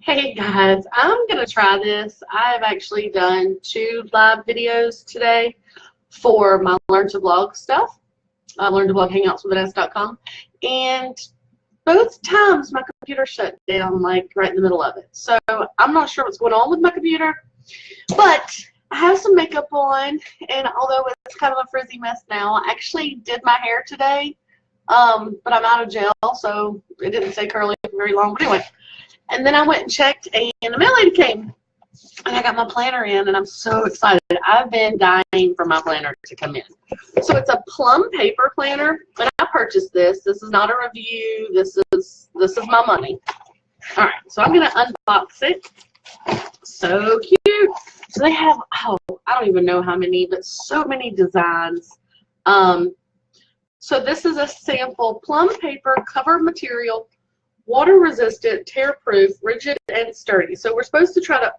Hey guys, I'm going to try this. I've actually done 2 live videos today for my Learn to Blog stuff. Learn to Blog hangoutswithaness.com, and both times my computer shut down like right in the middle of it. So I'm not sure what's going on with my computer, but I have some makeup on, and although it's kind of a frizzy mess now, I actually did my hair today, but I'm out of gel, so it didn't stay curly for very long. But anyway. And then I went and checked, and the mail lady came, and I got my planner in, and I'm so excited. I've been dying for my planner to come in. So it's a Plum Paper planner, and I purchased this. This is not a review. This is my money. All right, so I'm going to unbox it. So cute. So they have, I don't even know how many, but so many designs. So this is a sample Plum Paper cover material. Water resistant, tear proof, rigid, and sturdy. So we're supposed to try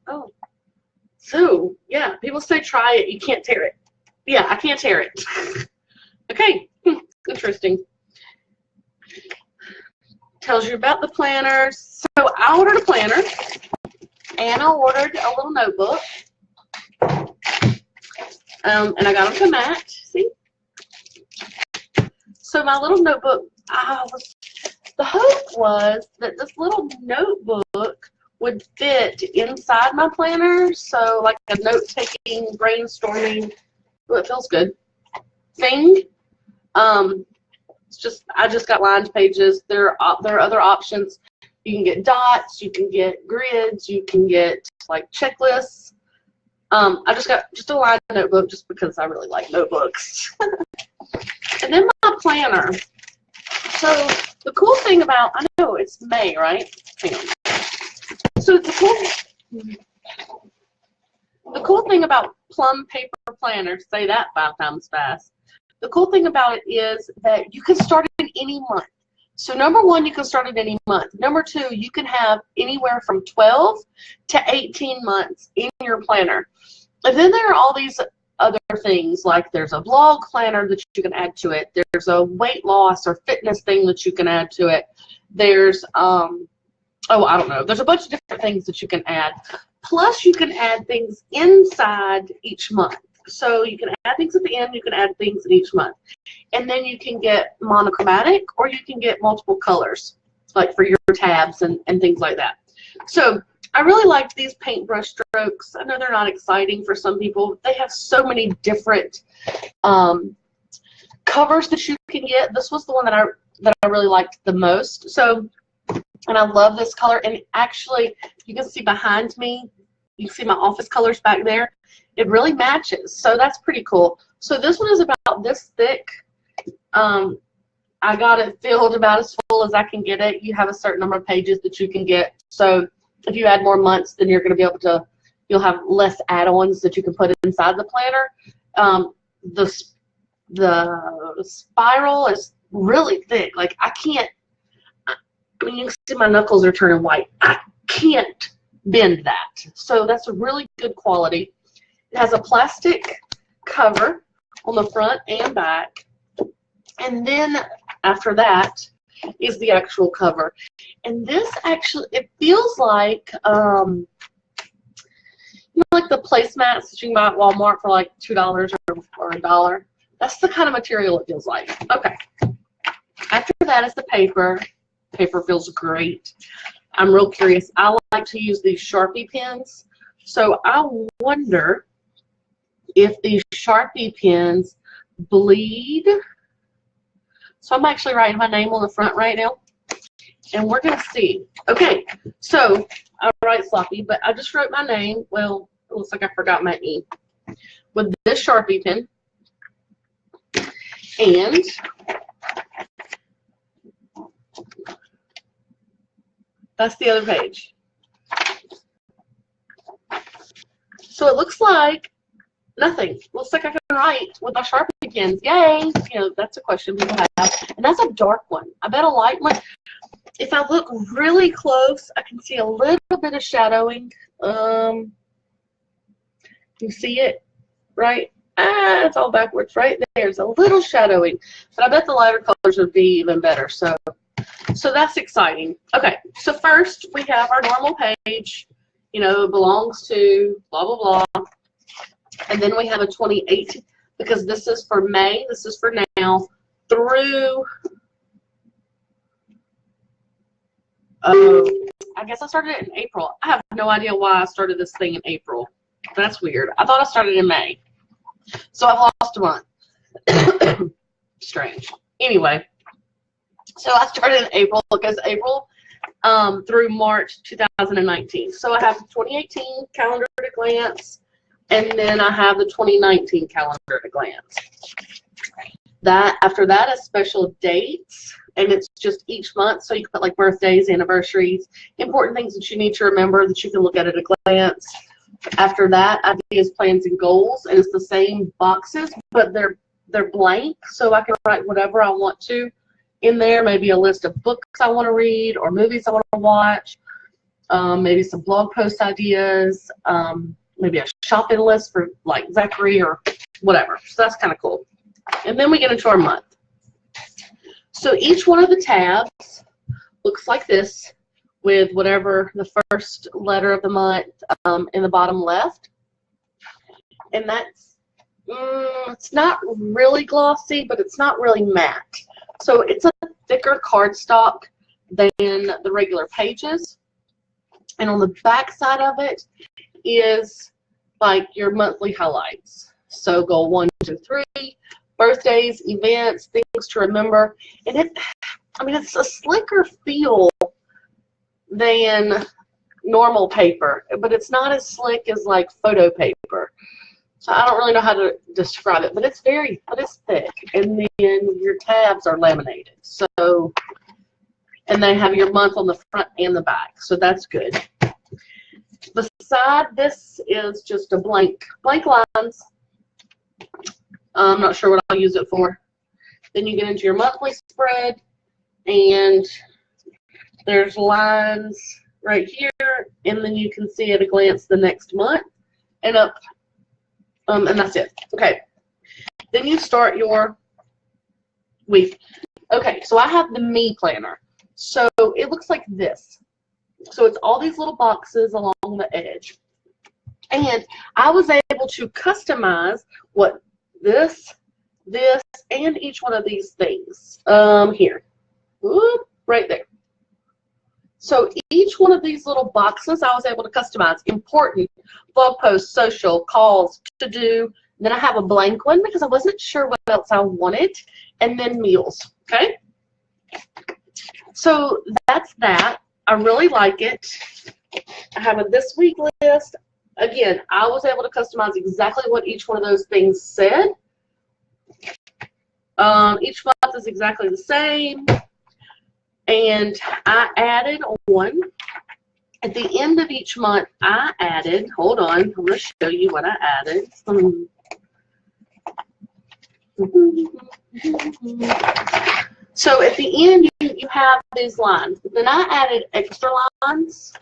to, yeah, people say try it, you can't tear it. Yeah, I can't tear it. Okay, interesting. Tells you about the planners. So I ordered a planner, and I ordered a little notebook. And I got them to match, see? So my little notebook, the hope was that this little notebook would fit inside my planner, so like a note-taking, brainstorming, it feels good, thing. It's just, I just got lined pages. There are other options. You can get dots, you can get grids, you can get like checklists. I just got just a lined notebook just because I really like notebooks. And then my planner. So the cool thing about, I know it's May, right? Hang on. So the cool thing about Plum Paper planners, say that 5 times fast. The cool thing about it is that you can start it in any month. So number 1, you can start it any month. Number 2, you can have anywhere from 12 to 18 months in your planner. And then there are all these other things, like there's a blog planner that you can add to it. There's a weight loss or fitness thing that you can add to it. There's I don't know. There's a bunch of different things that you can add. Plus, you can add things inside each month. So you can add things at the end. You can add things in each month, and then you can get monochromatic, or you can get multiple colors, like for your tabs and things like that. So I really liked these paintbrush strokes. I know they're not exciting for some people. They have so many different covers that you can get. This was the one that I really liked the most. So, and I love this color. And actually, you can see behind me, you can see my office colors back there. It really matches. So that's pretty cool. So this one is about this thick. I got it filled about as full as I can get it. You have a certain number of pages that you can get. So if you add more months, then you're going to be able to, you'll have less add-ons that you can put inside the planner. The spiral is really thick. Like I mean, you can see my knuckles are turning white. I can't bend that. So that's a really good quality. It has a plastic cover on the front and back. And then after that is the actual cover. And this actually, it feels like, you know, like the placemats that you can buy at Walmart for like $2 or $1. That's the kind of material it feels like. Okay. After that is the paper. Paper feels great. I'm real curious. I like to use these Sharpie pens. So I wonder if these Sharpie pens bleed. So I'm actually writing my name on the front right now. And we're going to see. Okay, so I write sloppy, but I just wrote my name. Well, it looks like I forgot my E. With this Sharpie pen. And that's the other page. So it looks like nothing. Looks like I can write with my Sharpie pens. Yay! You know, that's a question people have. And that's a dark one. I bet a light one. If I look really close, I can see a little bit of shadowing. You see it, right? It's all backwards, right? There's a little shadowing. But I bet the lighter colors would be even better. So So that's exciting. Okay, so first we have our normal page, you know, belongs to blah, blah, blah. And then we have a 2018, because this is for May, this is for now, through, I guess I started it in April. I have no idea why I started this thing in April. That's weird. I thought I started in May. So I've lost a month. Strange. Anyway, so I started in April because April through March 2019. So I have the 2018 calendar at a glance, and then I have the 2019 calendar at a glance. After that is special dates, and it's just each month. So you can put like birthdays, anniversaries, important things that you need to remember that you can look at a glance. After that, ideas, plans, and goals, and it's the same boxes, but they're blank, so I can write whatever I want to in there. Maybe a list of books I want to read or movies I want to watch, maybe some blog post ideas, maybe a shopping list for like Zachary or whatever. So that's kind of cool. And then we get into our month. So each one of the tabs looks like this, with whatever the first letter of the month in the bottom left. And that's, it's not really glossy, but it's not really matte. So it's a thicker cardstock than the regular pages. And on the back side of it is like your monthly highlights. So goal 1, 2, 3, birthdays, events, things to remember. And it's a slicker feel than normal paper, but it's not as slick as like photo paper. So I don't really know how to describe it, but it's thick. And then your tabs are laminated. So, and they have your month on the front and the back. So that's good. Beside this is just a blank lines. I'm not sure what I'll use it for. Then you get into your monthly spread, and there's lines right here, and then you can see at a glance the next month and up, and that's it. Okay, then you start your week. Okay, so I have the Me Planner. So it looks like this. So it's all these little boxes along the edge. And I was able to customize what this, and each one of these things. Here. Whoop, right there. So each one of these little boxes I was able to customize. Important, blog posts, social, calls, to do. Then I have a blank one because I wasn't sure what else I wanted. And then meals. Okay? So that's that. I really like it. I have a this week list. Again, I was able to customize exactly what each one of those things said. Each month is exactly the same. And I added on, at the end of each month, I added, hold on, I'm going to show you what I added. So at the end, you have these lines. Then I added extra lines.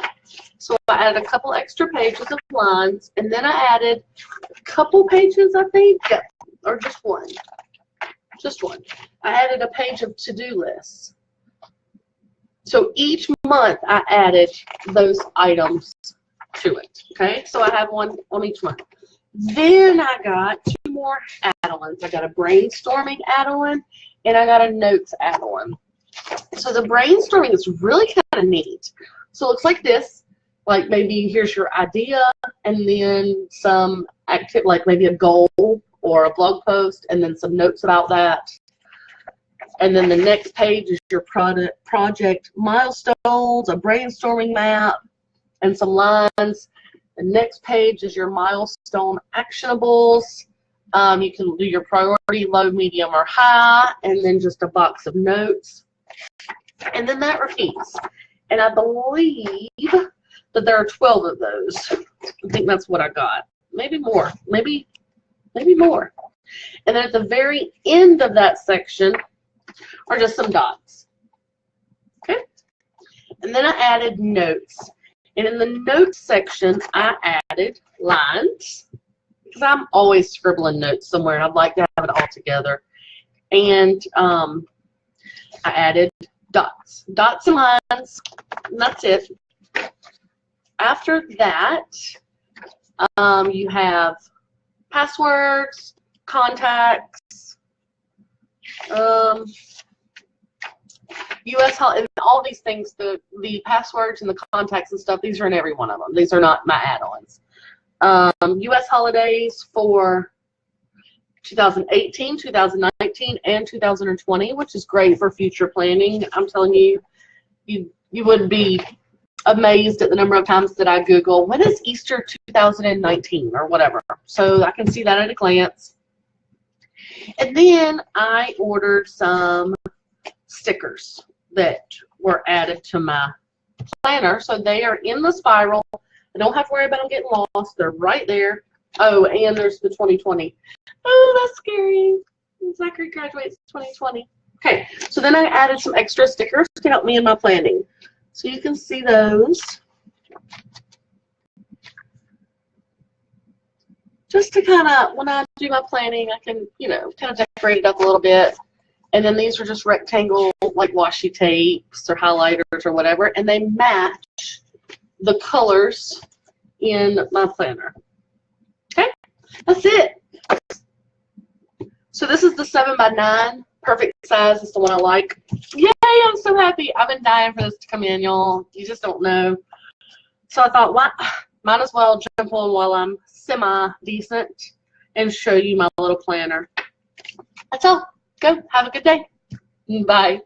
So I added a couple extra pages of lines, and then I added a couple pages, I think, or just one. Just one. I added a page of to-do lists. So each month I added those items to it. Okay, so I have one on each month. Then I got 2 more add-ons. I got a brainstorming add-on, and I got a notes add-on. So the brainstorming is really kind of neat. So it looks like this. Like maybe here's your idea, and then some active, like maybe a goal or a blog post, and then some notes about that. And then the next page is your project milestones, a brainstorming map, and some lines. The next page is your milestone actionables. You can do your priority, low, medium, or high, and then just a box of notes. And then that repeats. And I believe that there are 12 of those. I think that's what I got. Maybe more. Maybe more. And then at the very end of that section are just some dots. Okay? And then I added notes. And in the notes section, I added lines, because I'm always scribbling notes somewhere, and I'd like to have it all together. And I added dots. Dots and lines, and that's it. After that, you have passwords, contacts, US, and all these things, the passwords and the contacts and stuff, these are in every one of them. These are not my add-ons. US holidays for 2018, 2019, and 2020, which is great for future planning. I'm telling you, you would be amazed at the number of times that I Google, when is Easter 2019 or whatever. So I can see that at a glance. And then I ordered some stickers that were added to my planner. So they are in the spiral. I don't have to worry about them getting lost. They're right there. Oh, and there's the 2020. Oh, that's scary. Zachary graduates 2020. Okay, so then I added some extra stickers to help me in my planning. So you can see those. Just to kind of, when I do my planning, I can, you know, kind of decorate it up a little bit. And then these are just rectangle, like washi tapes or highlighters or whatever, and they match the colors in my planner. Okay, that's it. So this is the 7x9, perfect size. It's the one I like. Yay, I'm so happy. I've been dying for this to come in, y'all. You just don't know. So I thought, why, might as well jump on while I'm semi-decent and show you my little planner. That's all. Go. Have a good day. Bye.